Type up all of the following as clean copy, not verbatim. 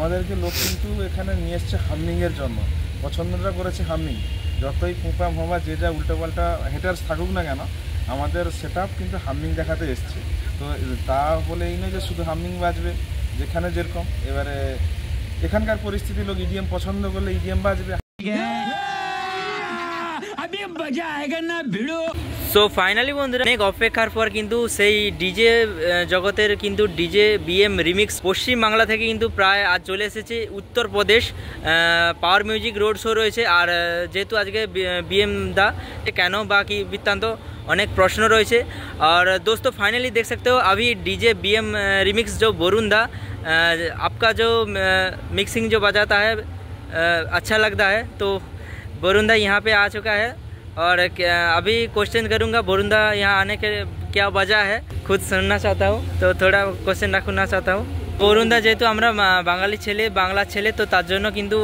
আমাদেরকে লোক কিন্তু এখানে নিয়ে এসছে হামিংয়ের জন্য, পছন্দটা করেছে হামিং। যতই পুঁপা ভোঁপা যে যা উল্টোপাল্টা হেটার্স থাকুক না কেন, আমাদের সেট আপ কিন্তু হামিং দেখাতে এসছে। তো তা বলে এই নয় যে শুধু হামিং বাজবে, যেখানে যেরকম। এবারে এখানকার পরিস্থিতি, লোক ইডিএম পছন্দ করলে ইডিএম বাজবে। সো ফাইনালি বন্ধুরা, অনেক অপেক্ষার পর কিন্তু সেই ডিজে জগতের কিন্তু ডিজে বিএম রিমিক্স পশ্চিম বাংলা থেকে কিন্তু প্রায় আজ চলে এসেছে Uttar Pradesh. Power music road show রয়েছে। আর যেহেতু আজকে বিএম দা কেন বা কি বৃত্তান্ত, अनेक प्रश्न रही है। और दोस्तों फाइनली देख सकते हो अभी डीजे बीएम रिमिक्स जो वरुण दा आपका जो मिक्सिंग जो बजाता है अच्छा लगता है। तो वरुण दा यहाँ पे आ चुका है और अभी क्वेश्चन करूँगा वरुण दा यहाँ आने के क्या वजह है, खुद सुनना चाहता हूँ। तो थोड़ा क्वेश्चन रखना चाहता हूँ। वरुण दा जेहेतु আমরা বাঙালি ছেলে, বাংলা ছেলে, তো তার জন্য কিন্তু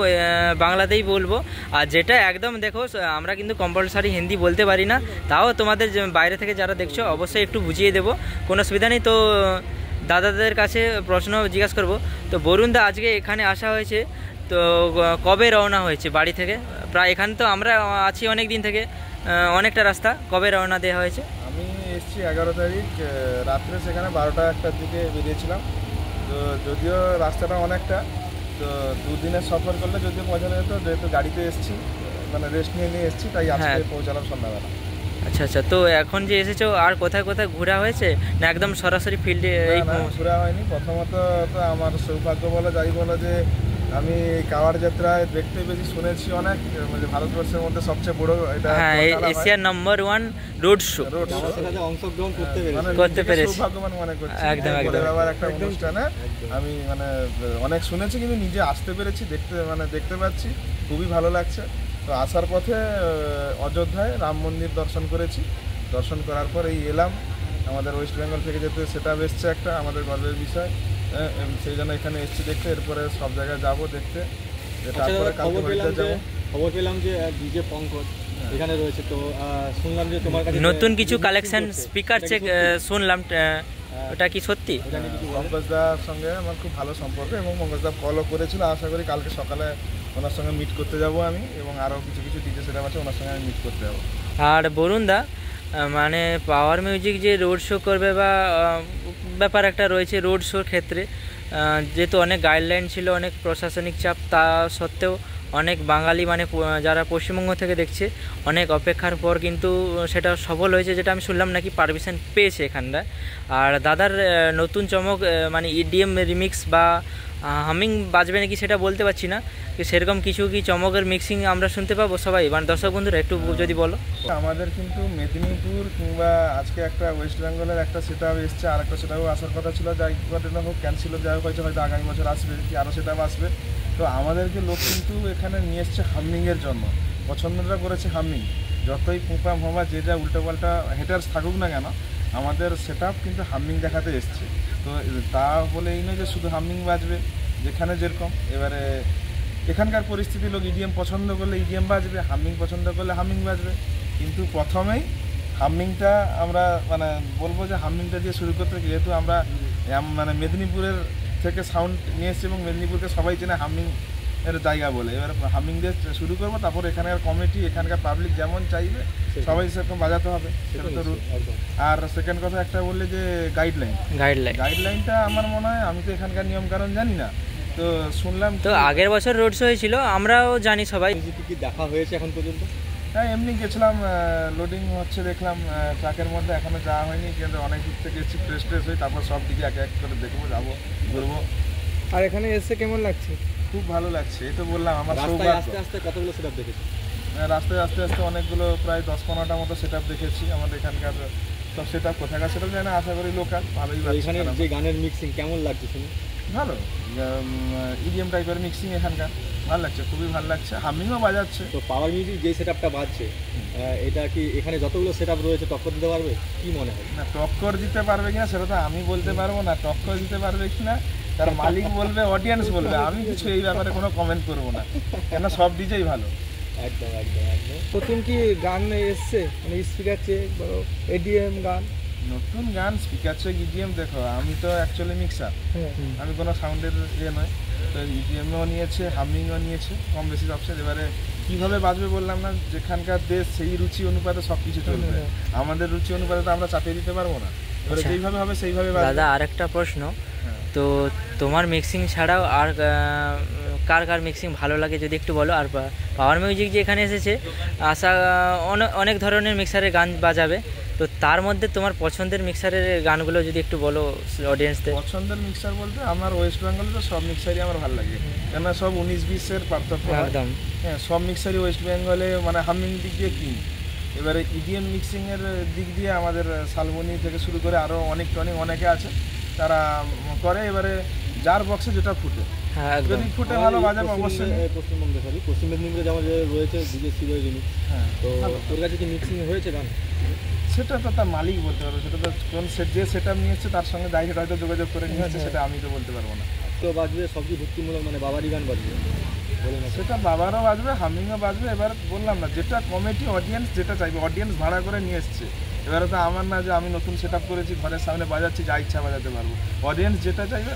বাংলাতেই বলবো। আর যেটা একদম দেখো আমরা কিন্তু কম্পালসারি হিন্দি বলতে পারি না, তাও তোমাদের বাইরে থেকে যারা দেখছো অবশ্যই একটু বুঝিয়ে দেবো, কোনো অসুবিধা নেই। তো দাদাদের কাছে প্রশ্ন জিজ্ঞাসা করব। তো বরুণ দা আজকে এখানে আসা হয়েছে, তো কবে রওনা হয়েছে বাড়ি থেকে? প্রায় এখানে তো আমরা আছি অনেক দিন থেকে, অনেকটা রাস্তা, কবে রওনা দেওয়া হয়েছে? আমি এসেছি 11 তারিখ রাত্রে, সেখানে 12টা 1টার দিকে বেরিয়েছিলাম। তো যদিও রাস্তাটা অনেকটা, তো দুদিনের সফর করলে যদিও পৌঁছানো যেত, যেহেতু গাড়িতে এসেছি, মানে রেস্ট নিয়ে এসেছি, তাই আজকে পৌঁছালাম সন্ধ্যাবেলা। আচ্ছা আচ্ছা, তো এখন যে এসেছো আর কোথায় কোথায় ঘোরা হয়েছে না একদম সরাসরি ফিল্ডে? ঘোরা হয়নি। প্রথমত তো আমার সৌভাগ্য বলো যাই বলো যে আমি কাওয়াড় যাত্রায় দেখতে পেয়েছি, শুনেছি অনেক, মানে ভারতবর্ষের মধ্যে সবচেয়ে বড় এটা, হ্যাঁ এশিয়ার নম্বর 1 রোড শো, অংশগ্রহণ করতে পেরেছি, সৌভাগ্যবান মনে করছি। একদম একদম একটা অনুষ্ঠানে আমি মানে অনেক শুনেছি, কিন্তু নিজে আসতে পেরেছি, দেখতে পাচ্ছি, খুবই ভালো লাগছে। তো আসার পথে অযোধ্যায় রাম মন্দির দর্শন করেছি। দর্শন করার পর এই এলাম, আমাদের ওয়েস্ট বেঙ্গল থেকে যেতে সেটা এসছে একটা আমাদের গর্বের বিষয়, সেই জন্য এখানে এসছি দেখতে। এরপরে সব জায়গায় যাবো দেখতে। খবর পেলাম যে ডিজে পঙ্কজ এখানে রয়েছে, তো শুনলাম যে তোমার কাছে নতুন কিছু কালেকশন স্পিকার চেক শুনলাম, ওটা কি সত্যি? পঙ্কজদার সঙ্গে আমার খুব ভালো সম্পর্ক এবং পঙ্কজদা কলও করেছিল। আশা করি কালকে সকালে ওনার সঙ্গে মিট করতে যাব আমি, এবং আরও কিছু কিছু ডিজে সেটআপ আছে ওনার সঙ্গে আমি মিট করতে যাবো। আর বরুণ দা মানে পাওয়ার মিউজিক যে রোড শো করবে বা ব্যাপার একটা রয়েছে রোড শোর ক্ষেত্রে, যেহেতু অনেক গাইডলাইন ছিল, অনেক প্রশাসনিক চাপ, তা সত্ত্বেও অনেক বাঙালি মানে যারা পশ্চিমবঙ্গ থেকে দেখছে অনেক অপেক্ষার পর কিন্তু সেটা সফল হয়েছে, যেটা আমি শুনলাম নাকি পারমিশন পেয়েছে এখানটা। আর দাদার নতুন চমক মানে ইডিএম রিমিক্স বা হামিং বাজবে নাকি সেটা বলতে পারছি না, সেরকম কিছু কি চমকের মিক্সিং আমরা শুনতে পাবো সবাই, মানে দর্শক বন্ধুরা একটু যদি বলো। আমাদের কিন্তু মেদিনীপুর কিংবা আজকে একটা ওয়েস্ট বেঙ্গলের একটা সেটআপ এসছে, আর একটা সেটআপ আসার কথা ছিল, যাই ঘটনা হোক ক্যান্সেল হয়ে যাওয়া হয়েছে, হয়তো আগামী বছর আসবে কি আরও সেটআপ আসবে। তো আমাদেরকে লোক কিন্তু এখানে নিয়ে এসছে হামিংয়ের জন্য, পছন্দটা করেছে হামিং। যতই পুঁপা ভোঁপা যে যা উল্টোপাল্টা হেটার্স থাকুক না কেন, আমাদের সেটআপ কিন্তু হামিং দেখাতে এসছে। তো তা বলে এই নয় যে শুধু হামিং বাজবে, যেখানে যেরকম। এবারে এখানকার পরিস্থিতি, লোক ইডিএম পছন্দ করলে ইডিএম বাজবে, হামিং পছন্দ করলে হামিং বাজবে। কিন্তু প্রথমেই হামিংটা আমরা মানে বলবো যে হামিংটা দিয়ে শুরু করতে, যেহেতু আমরা মানে মেদিনীপুরের থেকে সাউন্ড নিয়ে এসেছি এবং মেদিনীপুরকে সবাই চেনে হামিং এর জায়গা বলে। এবার হামিং দিয়ে শুরু করবো, তারপর এখানকার কমিটি, এখানকার পাবলিক যেমন চাইবে সবাই সেরকম বাজাতে হবে, সেটা তো রুল। আর সেকেন্ড কথা একটা বললে যে গাইডলাইনটা আমার মনে হয়, আমি তো এখানকার নিয়ম কারণ জানি না, তো শুনলাম তো আগের বছর রোড শো হয়েছিল, আমরাও জানি সবাই। কি দেখা হয়েছে এখন পর্যন্ত? হ্যাঁ এমনি গেছিলাম, লোডিং হচ্ছে দেখলাম ট্রাকের মধ্যে, এখনও যাওয়া হয়নি, কিন্তু অনেক দিক থেকে এসেছি, ফ্রেশ হয়ে তারপর সব দিকে এক এক করে দেখবো, যাবো, ঘুরবো। আর এখানে এসে কেমন লাগছে? খুব ভালো লাগছে। এই তো বললাম আমার আস্তে আস্তে কতগুলো সেটআপ দেখেছি, রাস্তায় আস্তে আস্তে অনেকগুলো প্রায় 10-15টা মতো সেটআপ দেখেছি। আমাদের এখানকার সব সেটআপ কোথাকার সেটআপ জানি না, আশা করি লোকাল ভালোই লাগছে। এখানে যে গানের মিক্সিং কেমন লাগছে শুনে? ভালো, ইডিএম টাইপের মিক্সিং এখানকার, ভালো লাগছে, খুবই ভালো লাগছে। হামিংও বাজাচ্ছে। তো পাওয়ার মিউজিক যে সেটআপটা বাজছে, এটা কি এখানে যতগুলো সেটআপ রয়েছে টক্কর দিতে পারবে কি মনে হয়? না টক্কর দিতে পারবে কিনা সেটা তো আমি বলতে পারবো না, টক্কর দিতে পারবে কিনা তার মালিক বলবে, অডিয়েন্স বলবে, আমি কিছু এই ব্যাপারে কোনো কমেন্ট করবো না, কেন সব ডিজেই ভালো। একদম একদম একদম। নতুন কি গান এসছে, মানে স্পিকার চেক বলো, এডিএম গান? নতুন গান, স্পিকার চেক, ইডিএম, দেখো আমি তো অ্যাকচুয়ালি মিক্সার, আমি কোনো সাউন্ডের ইয়ে নয়। তো ইডিএমও নিয়েছে, হামিংও নিয়েছে, কম বেশি সবসে। এবারে কীভাবে বাজবে বললাম না, যেখানকার দেশ সেই রুচি অনুপাতে সব কিছু চলবে। আমাদের রুচি অনুপাতে তো আমরা চাপিয়ে দিতে পারবো না, এবারে আচ্ছা। যেইভাবে হবে সেইভাবে বাজবে। দাদা আরেকটা প্রশ্ন, হ্যাঁ। তো তোমার মিক্সিং ছাড়াও আর কার কার মিক্সিং ভালো লাগে যদি একটু বলো। আর পাওয়ার মিউজিক যে এখানে এসেছে আশা অনেক ধরনের মিক্সারের গান বাজাবে, তো তার মধ্যে তোমার পছন্দের মিক্সারের গানগুলো যদি একটু বলো অডিয়েন্সদের। পছন্দের মিক্সার বলতে আমার ওয়েস্ট বেঙ্গলে তো সব মিক্সারই আমার ভালো লাগে, কেননা সব 19-20-এর পার্থক্য হয়। একদম। হ্যাঁ, সব মিক্সারই ওয়েস্ট বেঙ্গলে মানে হামিং দিক দিয়ে কিং। এবারে ইডিএম মিক্সিংয়ের দিক দিয়ে আমাদের শালবনি থেকে শুরু করে আরও অনেকে আছে তারা করে। এবারে যার বক্সে যেটা ফুটে, হ্যাঁ একদম। যদি ফুটে ভালো বাজাবে অবশ্যই। পশ্চিমবঙ্গে পশ্চিম মেদিনীপুরে যেমন রয়েছে ডিজে সিরোই জিনিস, হ্যাঁ, তো তোর কাছে কি মিক্সিং হয়েছে গান? সেটা তো তার মালিক বলতে পারবে, সেটা তো কোন যে সেট আপ নিয়েছে তার সঙ্গে ডাইরেক্ট হয়তো যোগাযোগ করে নিয়েছে, সেটা আমি তো বলতে পারবো না। তো বাজবে সবজি ভক্তিমূলক, মানে বাবারই গান বাজবে বলে না? সেটা বাবারও বাজবে, হামিংও বাজবে। এবার বললাম না, যেটা কমিটি অডিয়েন্স যেটা চাইবে, অডিয়েন্স ভাড়া করে নিয়ে এসছে। এবারে তো আমার না যে আমি নতুন সেট আপ করেছি ঘরের সামনে বাজাচ্ছি, যা ইচ্ছা বাজাতে পারবো। অডিয়েন্স যেটা চাইবে,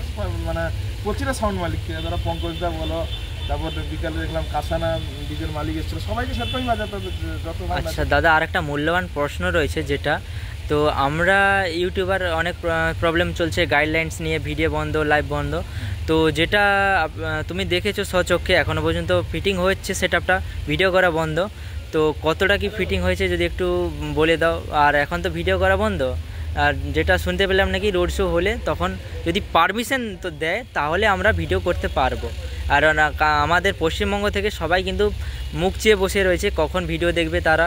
মানে প্রতিটা সাউন্ড মালিককে, ধরো পঙ্কজদা বলো, তারপর বিকালে দেখলাম কাসানা ডিজের মালিক এসেছিলো, সবাইকে সেরকমই বাজাতে হবে যত ভালো লাগে। আচ্ছা দাদা, আরেকটা মূল্যবান প্রশ্ন রয়েছে, যেটা তো আমরা ইউটিউবার অনেক প্রবলেম চলছে গাইডলাইন্স নিয়ে, ভিডিও বন্ধ, লাইভ বন্ধ, তো যেটা তুমি দেখেছো স্বচক্ষে এখনও পর্যন্ত ফিটিং হচ্ছে সেটআপটা, ভিডিও করা বন্ধ, তো কতটা কি ফিটিং হয়েছে যদি একটু বলে দাও। আর এখন তো ভিডিও করা বন্ধ, আর যেটা শুনতে পেলাম নাকি রোড শো হলে তখন যদি পারমিশন তো দেয় তাহলে আমরা ভিডিও করতে পারবো। আর আমাদের পশ্চিমবঙ্গ থেকে সবাই কিন্তু মুখ চেয়ে বসে রয়েছে কখন ভিডিও দেখবে, তারা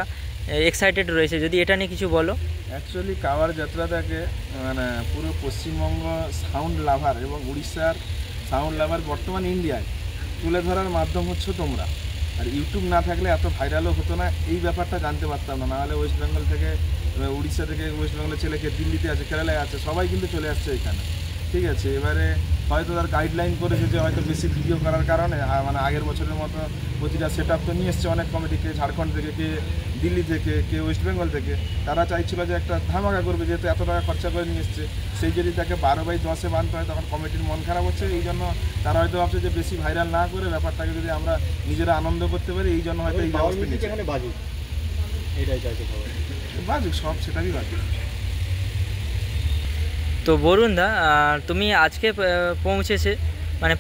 এক্সাইটেড রয়েছে, যদি এটা নিয়ে কিছু বলো। অ্যাকচুয়ালি কাওয়ার যাত্রাটাকে মানে পুরো পশ্চিমবঙ্গ সাউন্ড লাভার এবং উড়িষ্যার সাউন্ড লাভার বর্তমান ইন্ডিয়ায় তুলে ধরার মাধ্যম হচ্ছে তোমরা। আর ইউটিউব না থাকলে এত ভাইরালও হতো না, এই ব্যাপারটা জানতে পারতাম না। নাহলে ওয়েস্ট বেঙ্গল থেকে, উড়িষ্যা থেকে, ওয়েস্ট বেঙ্গলের ছেলেকে দিল্লিতে আছে, কেরালায় আছে, সবাই কিন্তু চলে আসছে এখানে। ঠিক আছে, এবারে হয়তো তার গাইডলাইন করেছে যে হয়তো বেশি ভিডিও করার কারণে, মানে আগের বছরের মতো প্রতিটা সেট আপ তো নিয়ে এসছে অনেক কমিটিকে, ঝাড়খণ্ড থেকে, কে দিল্লি থেকে, কে ওয়েস্ট বেঙ্গল থেকে। তারা চাইছিল যে একটা ধামাকা করবে, যেহেতু এত টাকা খরচা করে নিয়ে এসছে, সেই যদি তাকে 12/10-এ বানতে হয় তখন কমিটির মন খারাপ হচ্ছে। এই জন্য তারা হয়তো ভাবছে যে বেশি ভাইরাল না করে ব্যাপারটাকে যদি আমরা নিজেরা আনন্দ করতে পারি, এই জন্য হয়তো এই ব্যবস্থা নিচ্ছে। এখানে বাজুক, এটাই চাইছে সবাই, বাজুক, সব সেটাই বাজুক। তো বরুণ দা, তুমি আজকে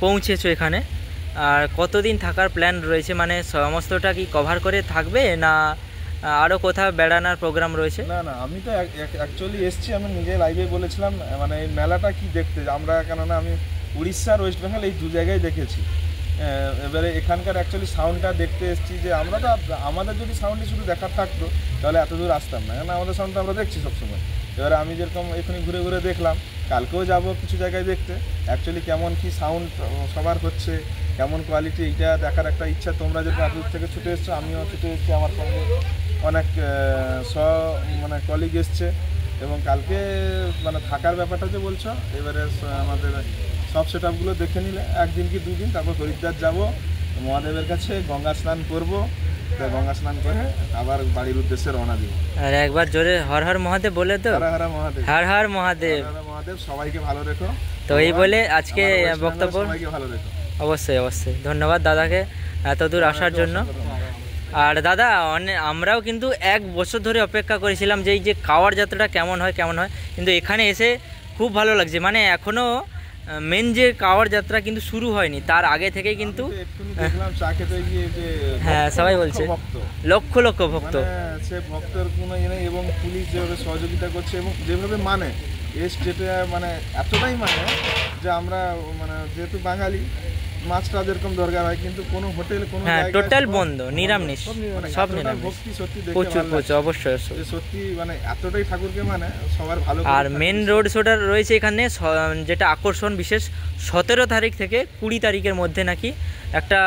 পৌঁছেছো এখানে, আর কতদিন থাকার প্ল্যান রয়েছে, মানে সমস্তটা কি কভার করে থাকবে না আরও কোথাও বেড়ানোর প্রোগ্রাম রয়েছে? না না, আমি তো অ্যাকচুয়ালি এসছি, আমি নিজে লাইভে বলেছিলাম মানে এই মেলাটা কি দেখতে আমরা, কেননা আমি উড়িষ্যার ওয়েস্ট বেঙ্গল এই দু জায়গায় দেখেছি। এবারে এখানকার অ্যাকচুয়ালি সাউন্ডটা দেখতে এসেছি, যে আমরা তো আমাদের যদি সাউন্ডই শুধু দেখার থাকতো তাহলে এত দূর আসতাম না, কেন আমাদের সাউন্ডটা আমরা দেখছি সবসময়। এবারে আমি যেরকম এখানে ঘুরে ঘুরে দেখলাম, কালকেও যাব কিছু জায়গায় দেখতে, অ্যাকচুয়ালি কেমন কি সাউন্ড সবার হচ্ছে, কেমন কোয়ালিটি, এইটা দেখার একটা ইচ্ছা। তোমরা যেটা এত দূর থেকে ছুটে এসছো, আমিও ছুটে এসেছি, আমার সঙ্গে অনেক মানে কলিগ এসছে। এবং কালকে মানে থাকার ব্যাপারটা যে বলছো, এবারে আমাদের সব সেট আপগুলো দেখে নিলে একদিন কি দুদিন, তারপর হরিদ্বার যাব, মহাদেবের কাছে গঙ্গা স্নান করবো, গঙ্গা স্নান করে আবার বাড়ির উদ্দেশ্যে রওনা দিব। আর একবার জোরে হর হর মহাদেব বলে তো। হর হর মহাদেব, হর হর মহাদেব। হর হর মহাদেব। সবাইকে ভালো রেখো। তো এই বলে আজকে বক্তব্য, সবাইকে ভালো রেখো। অবশ্যই অবশ্যই ধন্যবাদ দাদাকে এত দূর আসার জন্য। আর দাদা আমরাও কিন্তু 1 বছর ধরে অপেক্ষা করেছিলাম যে এই যে কাওয়ার যাত্রাটা কেমন হয়, কিন্তু এখানে এসে খুব ভালো লাগছে। মানে এখনও মেন যে কাওয়ার যাত্রা কিন্তু শুরু হয়নি, তার আগে থেকে কিন্তু দেখলাম চা খেতে গিয়ে যে হ্যাঁ সবাই বলছে লক্ষ লক্ষ ভক্ত, সে ভক্তের কোনো ইয়ে নেই। এবং পুলিশ যেভাবে সহযোগিতা করছে এবং যেভাবে মানে যেটা মানে এতটাই মানে যে আমরা মানে যেহেতু বাঙালি, মাছটা যেরকম দরকার হয়, কিন্তু কোনো হোটেল কোনো টোটাল বন্ধ, নিরামিষ, সব নিরামিষ। ভক্তি সত্যি দেখে প্রচুর ভালো লাগছে। অবশ্যই সত্যি মানে এতটাই ঠাকুরকে মানে সবার ভালো। আর মেন রোড শোটা রয়েছে এখানে, যেটা আকর্ষণ বিশেষ 17 তারিখ থেকে 20 তারিখের মধ্যে নাকি একটা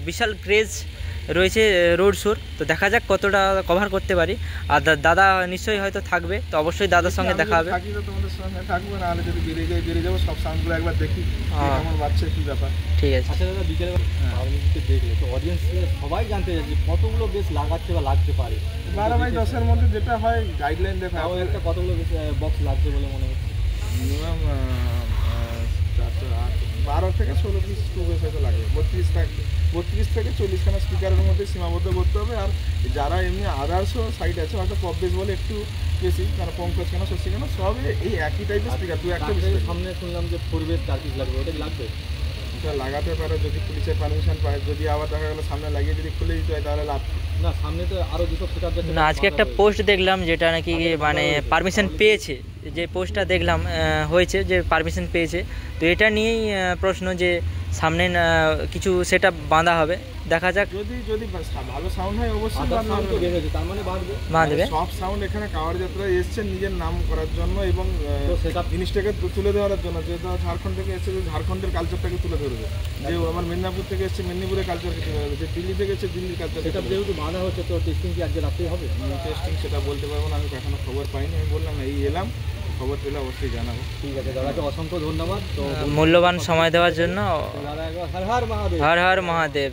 বিশাল ক্রেজ রয়েছে রোড শোর। তো দেখা যাক কতটা কভার করতে পারি। আর দাদা নিশ্চয়ই হয়তো থাকবে, তো অবশ্যই দাদার সঙ্গে দেখা হবে। থাকি তো তোমাদের সঙ্গে থাকবো, নাহলে যদি বেরিয়ে যাবো, সব সাউন্ডগুলো একবার দেখি কেমন বাজছে, কি ব্যাপার। ঠিক আছে। আচ্ছা দাদা, বিকেলে দেখলে তো অডিয়েন্স সবাই জানতে চাইছে কতগুলো বেশ লাগাচ্ছে বা লাগতে পারে। 12/10-এর মধ্যে যেটা হয় গাইডলাইন দেখা তাও একটা কতগুলো বেশ বক্স লাগছে বলে মনে হচ্ছে? মিনিমাম 408 12 থেকে 16 পিস টু বেস হয়তো লাগে, 32 থেকে 40খানা স্পিকারের মধ্যে সীমাবদ্ধ করতে হবে। আর যারা এমনি আদার্সও সাইট আছে হয়তো পপ বেস বলে একটু বেশি, কারণ পঙ্কজ কেন শশী কেন সব এই একই টাইপের স্পিকার, তুই একটা সামনে শুনলাম যে 4 বেস 4 পিস লাগবে, ওটা কি লাগবে? এটা লাগাতে পারে যদি পুলিশের পারমিশন পায়, যদি আবার দেখা গেলো সামনে লাগিয়ে যদি খুলে দিতে হয় তাহলে লাভ। না সামনে তো আরো দুটো সেটআপ যাচ্ছে না আজকে একটা পোস্ট দেখলাম যেটা নাকি মানে পারমিশন পেয়েছে, যে পোস্টটা দেখলাম হয়েছে যে পারমিশন পেয়েছে। তো এটা নিয়েই প্রশ্ন যে সামনে কিছু সেট আপ বাঁধা হবে, দেখা যাক। যদি ভালো সাউন্ড হয় অবশ্যই সাউন্ড তো বের হয়েছে, তার মানে বাড়বে। বাঁধবে সব সাউন্ড এখানে কাওয়ার যাত্রায় এসছে নিজের নাম করার জন্য এবং তো সেটআপ জিনিসটাকে তুলে ধরার জন্য, যে ঝাড়খণ্ড থেকে এসছে ঝাড়খণ্ডের কালচারটাকে তুলে ধরবে, যে আমার মেদিনীপুর থেকে এসছে মেদিনীপুরের কালচারকে তুলে ধরবে, যে দিল্লি থেকে এসছে দিল্লির কালচার। সেটআপ যেহেতু বাঁধা হচ্ছে তো টেস্টিং কি আজকে রাতেই হবে? টেস্টিং সেটা বলতে পারবো না, আমি এখনো খবর পাইনি। আমি বললাম না এই এলাম, খবর পেলে অবশ্যই জানাবো। ঠিক আছে দাদাকে অসংখ্য ধন্যবাদ। তো মূল্যবান সময় দেওয়ার জন্য। দাদা একবার হর হর মহাদেব। হর হর মহাদেব।